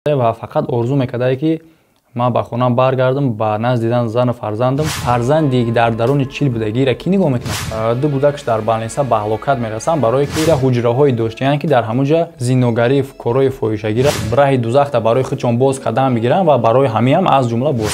و فقط آرزو میکرده که ما به خونم برگردم با نزد دیدن زن فرزندم. فرزندی که در درون 40 بودگی را کی نگاه میکنه؟ دو کودکش در بالنسا به هلاکت میرسن برای که حجره های داشتن که در همونجا زینوگری کارهای فاحشگی را برای دوزخ برای خودشون باز قدم میگیرن و برای همه هم از جمله باز.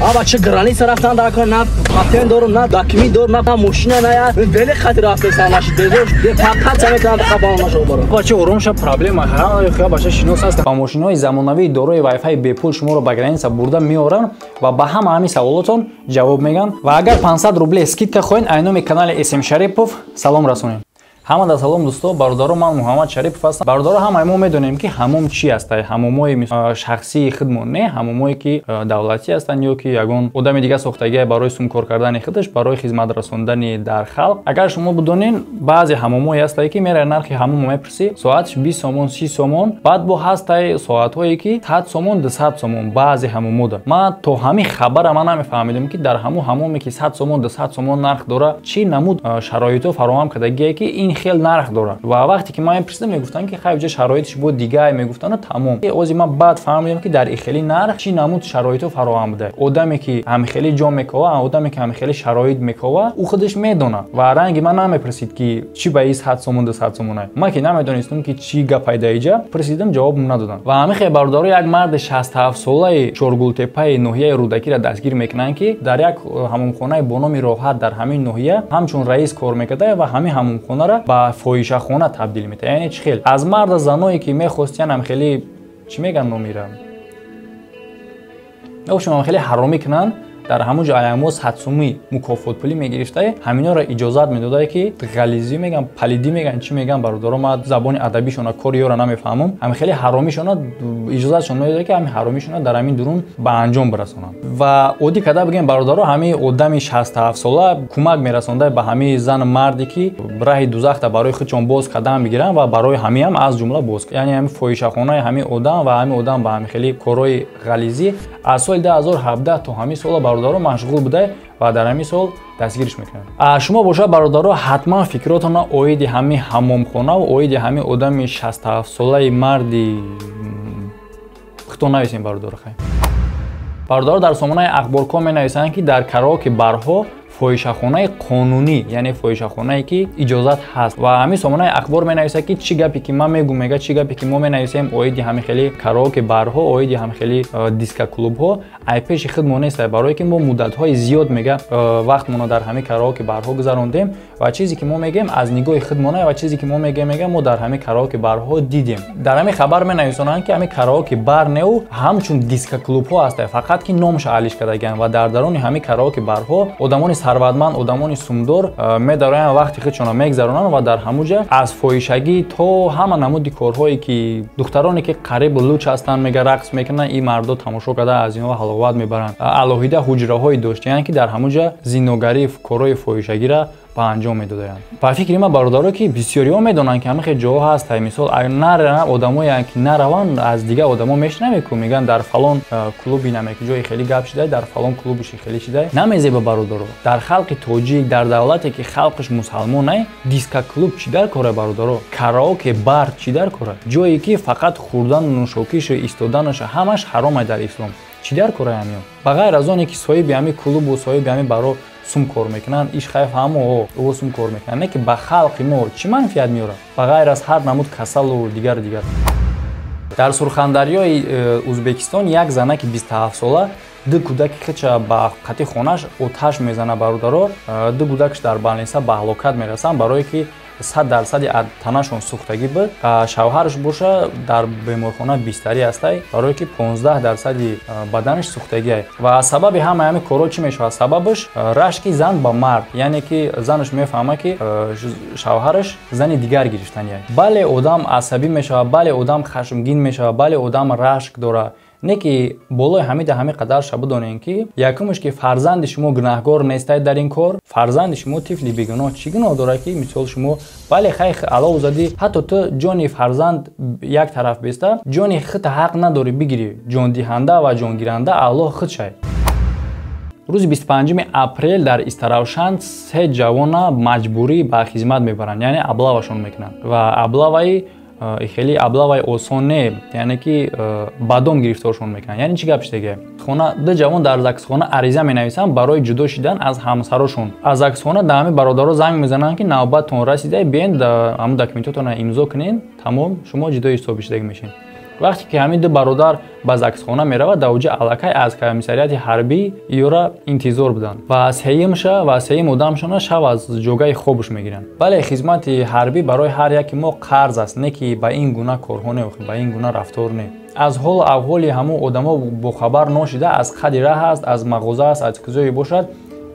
آبا چه گرانی سرفتن در کار نه پاتن دارم نه داکمی دارم نه ماشین نه یا ولی خاطر رفته سانش دیدم فقط سمت در قبال نشو برو بچه ارومش پرابلم هر خیلی باشه شناس است. ماشین های زمانوی دارای وای فای به پول شما رو بگیرن برده میارن و به همه سوالاتون جواب میگن و اگر 500 روبل скидка خواین айноми канали اسم شریپов салом расонем. ҳамада салом дӯсто, бародаро, ман Муҳаммад Шарипов ҳастам. Бародаро, ҳамаи мо медонем ки ҳамом чӣ аст. Ҳамомои шахсии худмон не, ҳамомое ки давлатӣ ҳастанд ё ки ягон одами дига сохтагие барои сум кор кардани худаш, барои хизмат расондани дар халқ. Агар шумо бидонен, баъзе ҳамомое ҳастае ки мераи нархи ҳамомо мепурсӣ, соаташ 20 сомон, 30 сомон, баъд бо ҳастаи соатҳое ки 100 сомон, 200 сомон баъзе ҳамомода. Ман то ҳамин хабара ман намефаҳмидам ки дар ҳамоме ки 100 сомон, 200 сомон нарх дора, чӣ намуд шароито фароҳам кардагие ки ин خیل نرخ داره و وقتی که ما این پرسیدم میگفتن که خیلی شرایطش بود دیگه میگفتن تمام. اوزی من بعد فهمیدم که در این خیلی نرخ چی نمود شرایط فراهم بوده. آدمی که هم خیلی جا میکوه، آدمی که هم خیلی شرایط میکوه، او خودش میدونه و رنگ من نمیپرسید که چی به 100 سومون 200 سومونه. ما که نمیدونستم که چی گپ ایجا پرسیدم جواب ندادن. و همین خیلی باردارو یک مرد 67 ساله چورگولتپه ناحیه رودکی را دستگیر میکنن که در یک حمامخانه با نام راحت در همین ناحیه همچون رئیس کار میکرده و همین حمامخانه را با فاحشه‌خانه تبدیل می‌کنه. یعنی چی خیلی از مرد زنایی که می‌خواستن هم خیلی چی میگن نمیرم. اوشون هم خیلی حرامی کنن. در همونجا ایاموس حدسومی مکافات پولی میگرفته همینا را اجازت میداده که غلیظی میگن پلیدی میگن چی میگن برادرها ما زبان ادبیشون کاری را نمیفهمم هم خیلی حرامیشون اجازهشون میداده که همین حرامیشون در همین درون به انجام برسونن و اودی کدا بگیم برادرها همین آدمی 67 ساله کمک میرسونده به همین زن مردی که راه دوزخ برای خودشون باز قدم میگیرن و برای همین هم از جمله باز یعنی همین فاحشه‌خانه همین آدم و همین آدم به همین خیلی کارهای غلیظی از سال 2017 تا همین سال برادرها مشغول بوده و در همین سال دستگیرش میکنن. شما باشه برادرها حتما فکراتون اوید همین حمامخانه و اوید همین آدم 67 ساله مردی خطا نویسین برادرها. برادرها در سامانه اخبارکام می نویسن که در کراوکه برها فاحشه‌خانه قانونی یعنی فاحشه‌خانه‌ای که اجازت هست و همین سامانه اخبار می‌نویسه که چی گپی که ما میگم میگه چی گپی که ما می‌نویسیم اویدی همین خیلی کاراوکه بارها اویدی همین خیلی دیسکو کلوب‌ها ای پیش خودمون نیست برای که ما مدت‌های زیاد میگه وقتمون در همین کاراوکه بارها گذروندیم و چیزی که ما میگیم از نگاه خودمونه و چیزی که ما میگیم ما در همین کاراوکه بارها دیدیم. در همین خبر می‌نویسن که همین کاراوکه بار نو همچون دیسکو کلوب‌ها هست فقط که نامش علیش کردگن و در درون همین کاراوکه بارها آدمانی ثروتمند آدمانی سومدار می‌دارن وقتی خودشون میگذرونن و در همونجا از فاحشگی تا همه نمود کارهایی که دخترانی که قریب لوچ هستن میگه رقص میکنن این مردا تماشا کرده از اینها حلاوت میبرن. علاوه حجره‌های داشتن که در همونجا زینوگری کارهای فاحشگی را به انجام میدادن. با فکر ما برادرها که بسیاری‌ها میدونن که همه خیلی جاها هست مثلا اگر نره آدمایی که نروان از دیگه آدما میشنوه که میگن در فلان کلوبی نمیگه جای خیلی گپ شده در فلان کلوبش خیلی شده نمیزه به برادرها. در خلق تاجیک در دولتی که خلقش مسلمانه دیسکو کلوب چی در کاره برادرها کاراوکه بار چی در کاره جایی که فقط خوردن نوشوکیش و ایستادنش همش حرامه در اسلام چی در کاره همین بغیر از اون که صاحب همین کلوب و صاحب همین برای سوم کار میکنن ایش خیف همو او سوم کار میکنن نه که به خلق ما چی منفعت میاره بغیر از هر نمود کسل و دیگر در سرخندریای ازبکستان یک زنه که 27 ساله دو کودک خودش با قطع خونش آتش میزنه برادرها دو کودکش در بالنسا به هلاکت میرسن برای که 100% تنشون سوختگی بود شوهرش باشه در بیمارخانه بستری هسته برای که 15% بدنش سوختگی و سبب همه کارا چی میشه سببش رشک زن با مرد یعنی که زنش میفهمه که شوهرش زن دیگر گرفتنیه بله آدم عصبی میشه بله آدم خشمگین میشه بله آدم رشک داره نه که بالای همه قدر شب بدونین که یکمش که فرزند شما گناهکار نیسته در این کار فرزند شما طفلی بیگناه چی گناه داره که مثال شما بله خیلی علاوه زدی حتی تو جان فرزند یک طرف بیسته جان خود حق نداری بگیری جان دهنده و جان گیرنده الله خود شد. روز 25 اپریل در استراوشند 3 جوان مجبوری به خدمت میبرن یعنی ابلاوشون میکنن و ابلاوی خیلی ابلا و آسانه یعنی که بادام گرفتارشون میکنن. یعنی چی گپش دیگه؟ خونه دو جوان در زاکسخانه عریضه مینویسن برای جدا شدن از همسرشون. از زاکسخانه در همه برادرها زنگ میزنن که نوبتتون رسیده، بیاین همون داکیومنتاتون رو امضا کنین، تمام شما جدا حساب شدگی میشین. وقتی که همین دو برادر به زاکسخانه میرود، اوجه الکی از کمیساریات حربی یورا انتظار بدن و از هیمشه و از هیم ادامشون شب از جوگای خوبش میگیرن. ولی خدمت حربی برای هر یکی ما قرض است، نه که به این گونه کارخانه و به این گونه رفتار نه. از حال احوالی همو آدما با خبر نشده، از خد راه است، از مغازه است، از کجایی باشد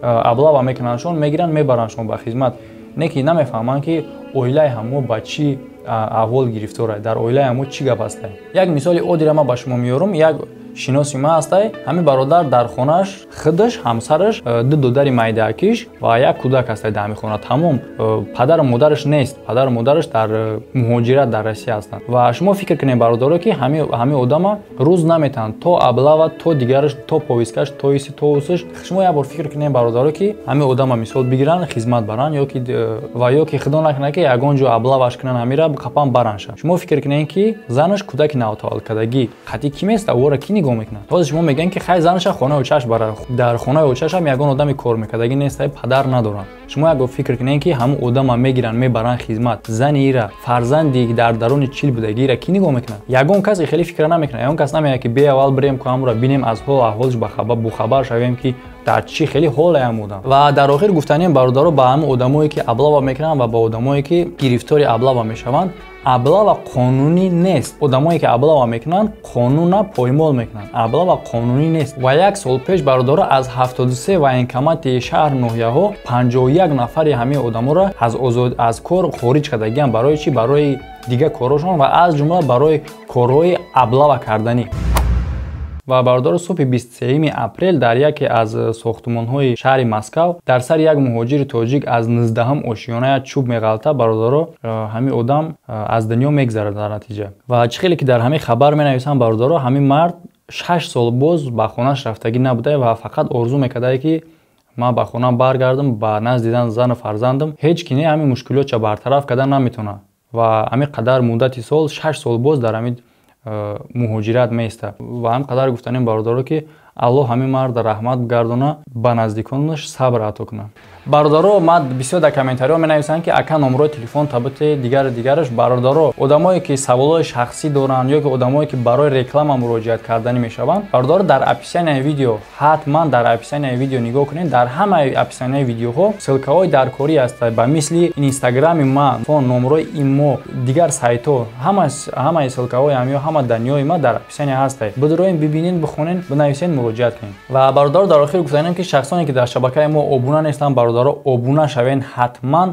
ابلا و میکننشون میگیرن میبرنشون به خدمت، نه که نمیفهمن که اویلای همو با چی احوال گرفتاره، در اویلای همو چی گپ است. یک مثال عادی را ما به شما میارم. یک شناسی ما است، همین برادر در خونش خودش، همسرش، دو دختر میدکیش و یک کودک است در همین خونه. تمام پدر و مادرش نیست، پدر و مادرش در مهاجرت در روسیه هستند. و شما فکر کنید برادرها که همین آدما روز نمیتن تو ابلا و تو دیگرش، تو پویسکش، تو ایسی، تو اوسش. شما یک بار فکر کنید برادرها که همین آدما مثال بگیرن خدمت برن، یا که خدا نکنه که یگان جو ابلا واش کنن همیرا بخپن برنش. شما فکر کنید که زنش کودک نوتولدگی خاطی کی است و کی نگاه میکنه. باز شما میگن که خیر زنش خونه و چش برای در خونه و چش هم یگان آدمی کار میکردگی نیست، پدر ندارن. شما اگه فکر کنین که همون آدم میگیرن میبرن خدمت، زن ایرا فرزندی در درون چیل بودگی را کی نگاه میکنه؟ یگان کسی خیلی فکر نمیکنه. یگان کس نمیگه که بیا اول بریم که همون را ببینیم، از حال احوالش بخبر شویم که در چی خیلی حال امودن. و در آخر گفتنیم برادرها با هم آدمایی که ابلا میکنن و با آدمایی که گرفتار ابلا میشوند، ابلا و قانونی نیست. آدمایی که ابلا میکنن قانون پایمال میکنن، ابلا و قانونی نیست. و یک سال پیش برادرها از 73 و انکمات شهر نوحیه‌ها 51 نفر همه آدما را از کار خارج کردگی، برای چی؟ برای دیگه کارشون و از جمله برای کارهای ابلا کردنی. و برادر صبح 23 اپریل در یکی از ساختمان‌های شهر مسکو در سر یک مهاجر تاجیک از 19 آشیانه چوب میغلطه، برادرها همین آدم از دنیا میگذره در نتیجه. و چخیلی که در همین خبر مینویسن برادرها، همین مرد 6 سال باز به خونه‌اش رفتگی نبوده و فقط آرزو میکرده که ما به خونم برگردم، به نزد دیدن زن و فرزندم. هیچ کی همین مشکلات چه برطرف کردن نمیتونه و همین قدر مدتی سال 6 سال باز در همین مهاجرت میسته. و هم قدر گفتنیم برادرها که الله همین مرد رحمت بگردونه، به نزدیکانش صبر عطا کنه. برادرها ما بسیار در کامنت‌ها می‌نویسن که اکا نمره تلفن تبت دیگرش برادرها آدمایی که سوالای شخصی دارن یا که آدمایی که برای رکلام مراجعت کردن میشوند، برادرها در اپیسین ویدیو حتما در اپیسین ویدیو نگاه کنین. در همه اپیسین ویدیوها سلکه‌های درکاری است، به مثل اینستاگرام ما، فون نمره ایمو، دیگر سایت‌ها، همه سلکه‌های همه دنیای ما در اپیسین هست. بدروین ببینین، بخونین، بنویسین، مراجعت کنین. و برادر در آخر گفتنیم که شخصانی که در شبکه ما ابونه نیستن، برادرها ابونه شوین. حتما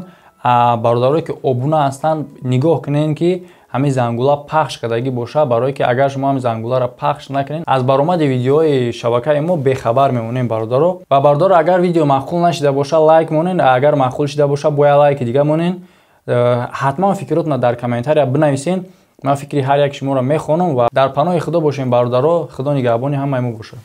برادرایی که ابونه هستن نگاه کنین که همین زنگوله پخش کردگی باشه، برای که اگر شما همین زنگوله را پخش نکنین از برآمد ویدیوهای شبکه ما بخبر میمونین برادرها. و برادر اگر ویدیو معقول نشده باشه لایک مونین، اگر معقول شده باشه باید لایک دیگه مونین. حتما فکراتنا در کامنت‌ها بنویسین، من فکری هر یک شما را میخونم و در پناه خدا باشین برادرها. خدا نگهبان همه ما باشه.